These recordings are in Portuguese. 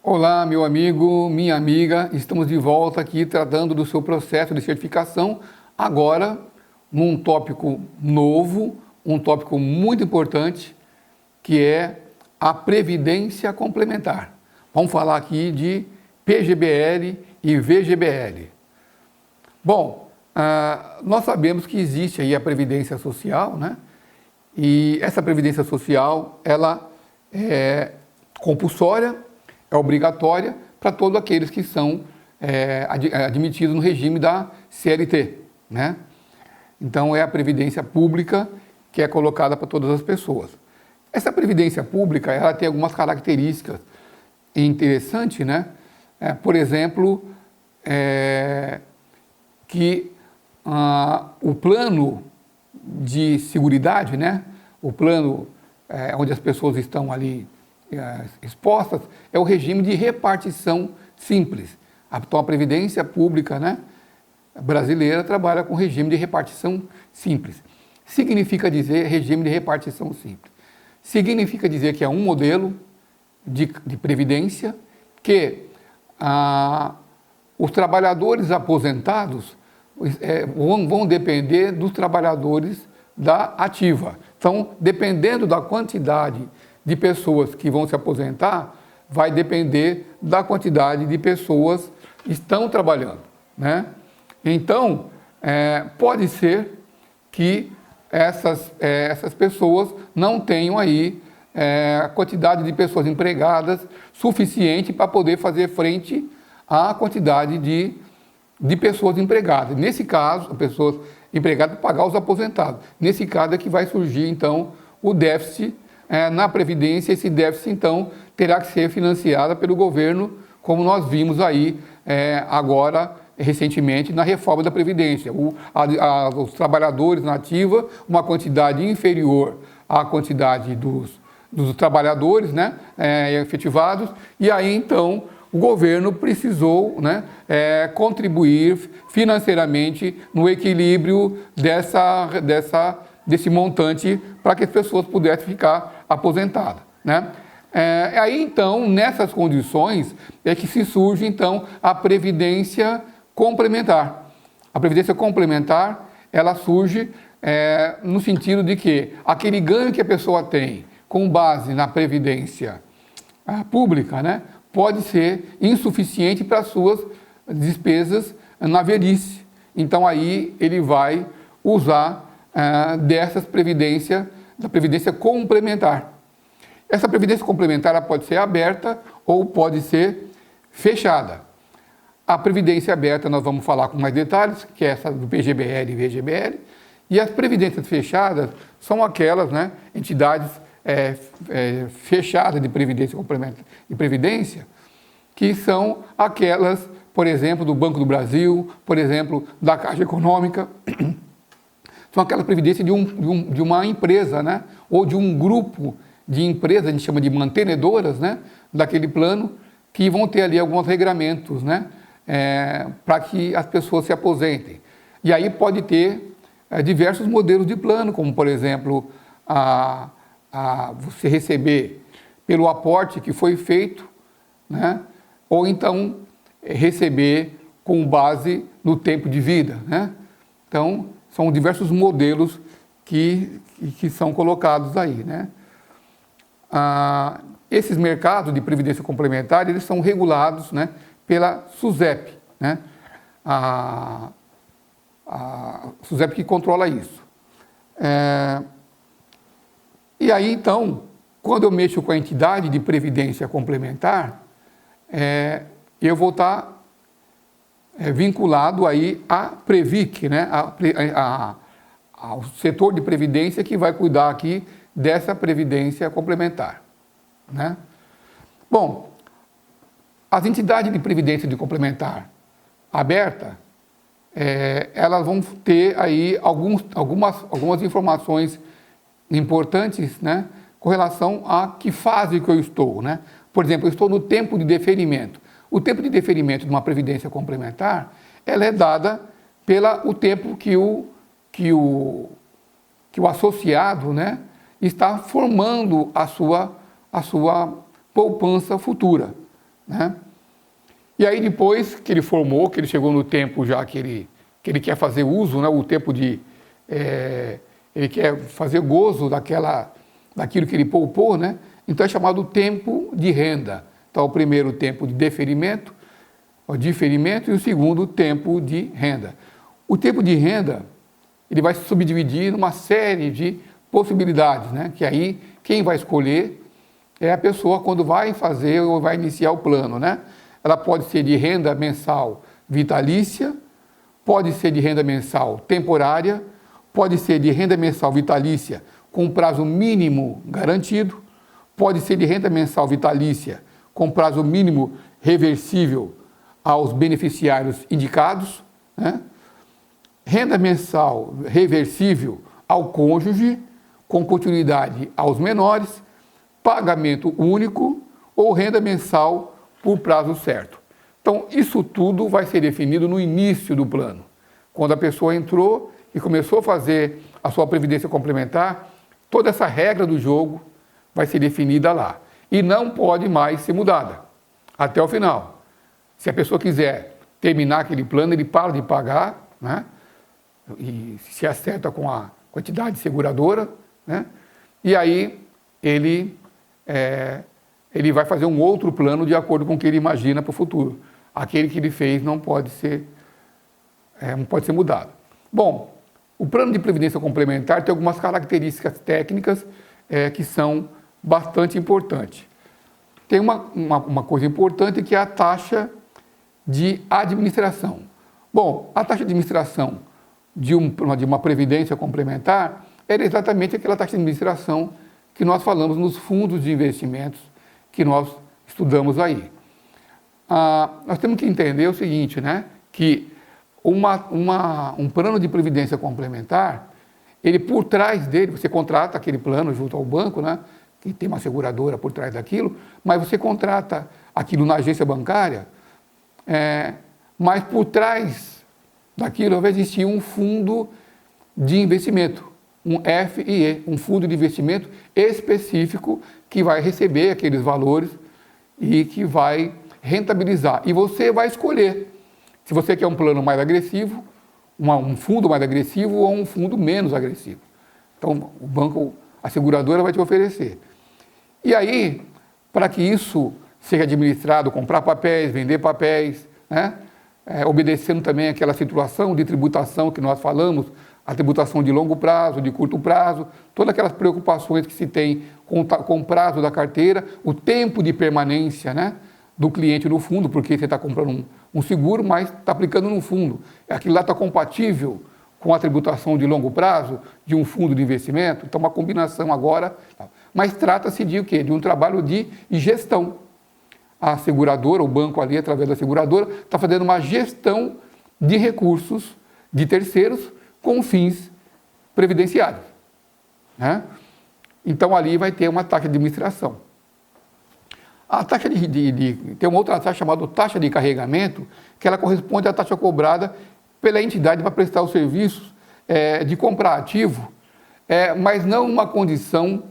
Olá, meu amigo, minha amiga, estamos de volta aqui tratando do seu processo de certificação, agora num tópico novo, um tópico muito importante, que é a Previdência Complementar. Vamos falar aqui de PGBL e VGBL. Bom, nós sabemos que existe aí a Previdência Social, né? E essa Previdência Social, ela é compulsória, é obrigatória para todos aqueles que são admitidos no regime da CLT, né? Então, é a previdência pública que é colocada para todas as pessoas. Essa previdência pública, ela tem algumas características interessantes, né? Por exemplo, que o plano de seguridade, né? O plano onde as pessoas estão ali expostas, é o regime de repartição simples. Então, a Previdência Pública, né, brasileira trabalha com regime de repartição simples. Significa dizer regime de repartição simples. Significa dizer que é um modelo de previdência que os trabalhadores aposentados vão depender dos trabalhadores da ativa. Então, dependendo da quantidade de pessoas que vão se aposentar, vai depender da quantidade de pessoas que estão trabalhando, né? Então, pode ser que essas pessoas não tenham aí a quantidade de pessoas empregadas suficiente para poder fazer frente à quantidade de pessoas empregadas. Nesse caso, pessoas empregadas para pagar os aposentados. Nesse caso é que vai surgir, então, o déficit na Previdência. Esse déficit, então, terá que ser financiado pelo governo, como nós vimos aí agora, recentemente, na reforma da Previdência. Os trabalhadores na ativa, uma quantidade inferior à quantidade dos trabalhadores, né, efetivados, e aí, então, o governo precisou, né, contribuir financeiramente no equilíbrio desse montante para que as pessoas pudessem ficar aposentadas, né? Aí, então, nessas condições, é que se surge, então, a Previdência Complementar. A Previdência Complementar, ela surge no sentido de que aquele ganho que a pessoa tem com base na Previdência Pública, né, pode ser insuficiente para as suas despesas na velhice. Então, aí ele vai usar da Previdência Complementar. Essa Previdência Complementar ela pode ser aberta ou pode ser fechada. A Previdência aberta nós vamos falar com mais detalhes, que é essa do PGBL e VGBL, e as Previdências fechadas são aquelas, né, entidades fechadas de Previdência Complementar e Previdência, que são aquelas, por exemplo, do Banco do Brasil, por exemplo, da Caixa Econômica. São aquelas previdências de uma empresa, né? Ou de um grupo de empresas, a gente chama de mantenedoras, né? Daquele plano, que vão ter ali alguns regramentos, né? Para que as pessoas se aposentem. E aí pode ter diversos modelos de plano, como, por exemplo, você receber pelo aporte que foi feito, né? Ou então receber com base no tempo de vida, né? Então, são diversos modelos que são colocados aí, né? Esses mercados de previdência complementar, eles são regulados, né, pela SUSEP, né? A SUSEP que controla isso. E aí, então, quando eu mexo com a entidade de previdência complementar, eu vou estar vinculado aí à Previc, né? Ao setor de previdência que vai cuidar aqui dessa previdência complementar, né? Bom, as entidades de previdência de complementar aberta, elas vão ter aí algumas informações importantes, né, com relação a que fase que eu estou, né? Por exemplo, eu estou no tempo de deferimento. O tempo de deferimento de uma previdência complementar, ela é dada pelo tempo que o associado, né, está formando a sua poupança futura. né? E aí depois que ele formou, que ele chegou no tempo já que ele quer fazer uso, né? O tempo de... ele quer fazer gozo daquilo que ele poupou, né? Então é chamado tempo de renda. Então o primeiro tempo de deferimento, o diferimento, e o segundo tempo de renda. O tempo de renda, ele vai se subdividir numa série de possibilidades, né? Que aí quem vai escolher é a pessoa quando vai fazer ou vai iniciar o plano, né? Ela pode ser de renda mensal vitalícia, pode ser de renda mensal temporária, pode ser de renda mensal vitalícia com prazo mínimo garantido, pode ser de renda mensal vitalícia com prazo mínimo reversível aos beneficiários indicados, né? Renda mensal reversível ao cônjuge, com continuidade aos menores, pagamento único ou renda mensal por prazo certo. Então, isso tudo vai ser definido no início do plano. Quando a pessoa entrou e começou a fazer a sua previdência complementar, toda essa regra do jogo vai ser definida lá. E não pode mais ser mudada até o final. Se a pessoa quiser terminar aquele plano, ele para de pagar, né? E se acerta com a quantidade seguradora, né? E aí ele vai fazer um outro plano de acordo com o que ele imagina para o futuro. Aquele que ele fez não pode ser mudado. Bom, o plano de previdência complementar tem algumas características técnicas que são bastante importantes. Tem uma coisa importante que é a taxa de administração. Bom, a taxa de administração de uma previdência complementar era exatamente aquela taxa de administração que nós falamos nos fundos de investimentos que nós estudamos aí. Nós temos que entender o seguinte, né? Que um plano de previdência complementar, ele por trás dele, você contrata aquele plano junto ao banco, né? Que tem uma seguradora por trás daquilo, mas você contrata aquilo na agência bancária, mas por trás daquilo vai existir um fundo de investimento, um FIE, um fundo de investimento específico que vai receber aqueles valores e que vai rentabilizar. E você vai escolher se você quer um plano mais agressivo, um fundo mais agressivo ou um fundo menos agressivo. Então, o banco, a seguradora vai te oferecer. E aí, para que isso seja administrado, comprar papéis, vender papéis, né? Obedecendo também aquela situação de tributação que nós falamos, a tributação de longo prazo, de curto prazo, todas aquelas preocupações que se tem com o prazo da carteira, o tempo de permanência, né, do cliente no fundo, porque você está comprando um seguro, mas está aplicando no fundo. Aquilo lá está compatível com a tributação de longo prazo de um fundo de investimento, então uma combinação agora. Mas trata-se de o quê? De um trabalho de gestão. A seguradora, o banco ali, através da seguradora, está fazendo uma gestão de recursos de terceiros com fins previdenciários, né? Então, ali vai ter uma taxa de administração. A taxa tem uma outra taxa chamada taxa de carregamento, que ela corresponde à taxa cobrada pela entidade para prestar os serviços de comprar ativo, mas não uma condição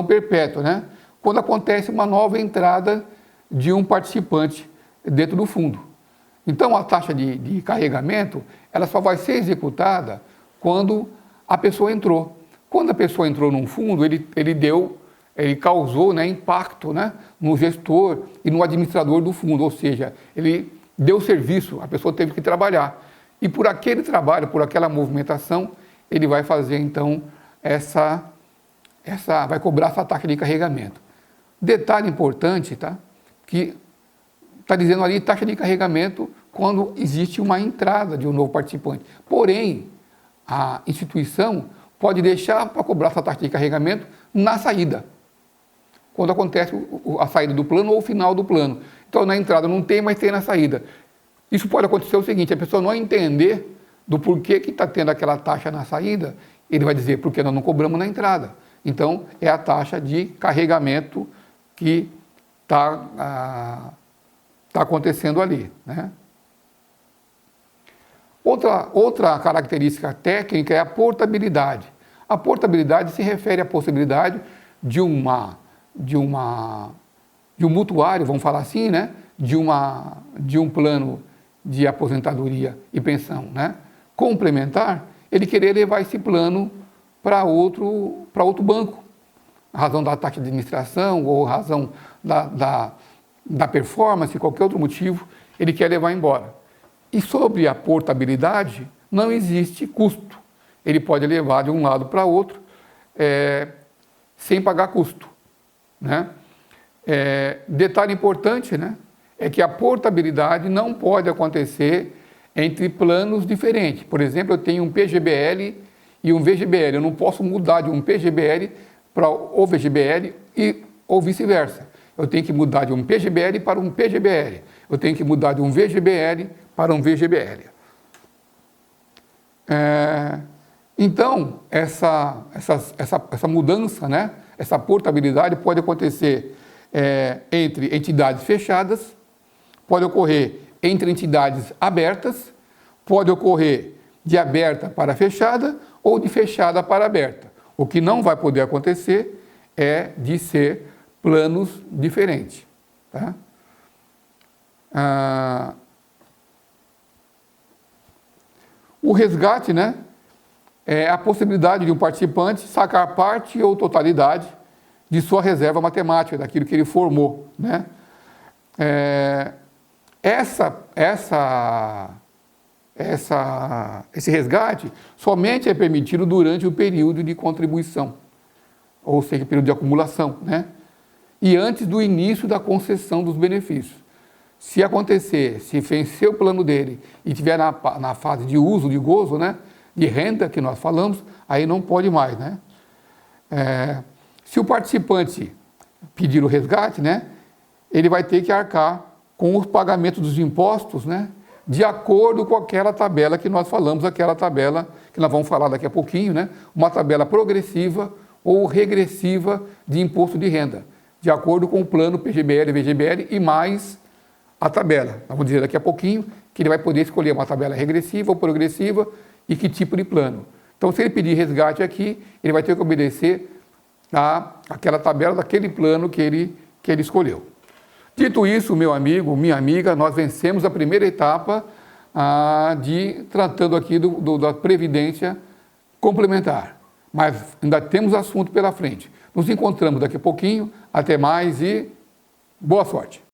perpétua, né? Quando acontece uma nova entrada de um participante dentro do fundo. Então, a taxa de carregamento, ela só vai ser executada quando a pessoa entrou. Quando a pessoa entrou num fundo, ele causou, né, impacto, né, no gestor e no administrador do fundo, ou seja, ele deu serviço, a pessoa teve que trabalhar. E por aquele trabalho, por aquela movimentação, ele vai fazer, então, vai cobrar essa taxa de carregamento. Detalhe importante, tá? Que está dizendo ali taxa de carregamento quando existe uma entrada de um novo participante. Porém, a instituição pode deixar para cobrar essa taxa de carregamento na saída, quando acontece a saída do plano ou o final do plano. Então, na entrada não tem, mas tem na saída. Isso pode acontecer o seguinte, a pessoa não entender do porquê que está tendo aquela taxa na saída, ele vai dizer, porque nós não cobramos na entrada. Então, é a taxa de carregamento que está acontecendo ali, né? Outra característica técnica é a portabilidade. A portabilidade se refere à possibilidade de uma um mutuário, vamos falar assim, né? De um plano de aposentadoria e pensão, né? Complementar, ele querer levar esse plano para outro banco, a razão da taxa de administração ou a razão da performance, qualquer outro motivo, ele quer levar embora. E sobre a portabilidade, não existe custo. Ele pode levar de um lado para outro sem pagar custo, né? Detalhe importante, né, é que a portabilidade não pode acontecer entre planos diferentes. Por exemplo, eu tenho um PGBL e um VGBL. Eu não posso mudar de um PGBL para o VGBL ou vice-versa. Eu tenho que mudar de um PGBL para um PGBL. Eu tenho que mudar de um VGBL para um VGBL. Então, essa mudança, né, essa portabilidade pode acontecer entre entidades fechadas, pode ocorrer entre entidades abertas, pode ocorrer de aberta para fechada ou de fechada para aberta. O que não vai poder acontecer é de ser planos diferentes. Tá? O resgate, né, é a possibilidade de um participante sacar parte ou totalidade de sua reserva matemática, daquilo que ele formou, né? Esse resgate somente é permitido durante o período de contribuição, ou seja, período de acumulação, né? E antes do início da concessão dos benefícios. Se acontecer, se vencer o plano dele e estiver na fase de uso, de gozo, né, de renda que nós falamos, aí não pode mais, né? Se o participante pedir o resgate, né, ele vai ter que arcar com os pagamentos dos impostos, né, de acordo com aquela tabela que nós falamos, aquela tabela que nós vamos falar daqui a pouquinho, né, uma tabela progressiva ou regressiva de imposto de renda, de acordo com o plano PGBL, VGBL e mais a tabela. Nós vamos dizer daqui a pouquinho que ele vai poder escolher uma tabela regressiva ou progressiva e que tipo de plano. Então, se ele pedir resgate aqui, ele vai ter que obedecer àquela tabela daquele plano que ele escolheu. Dito isso, meu amigo, minha amiga, nós vencemos a primeira etapa tratando aqui da previdência complementar. Mas ainda temos assunto pela frente. Nos encontramos daqui a pouquinho. Até mais e boa sorte.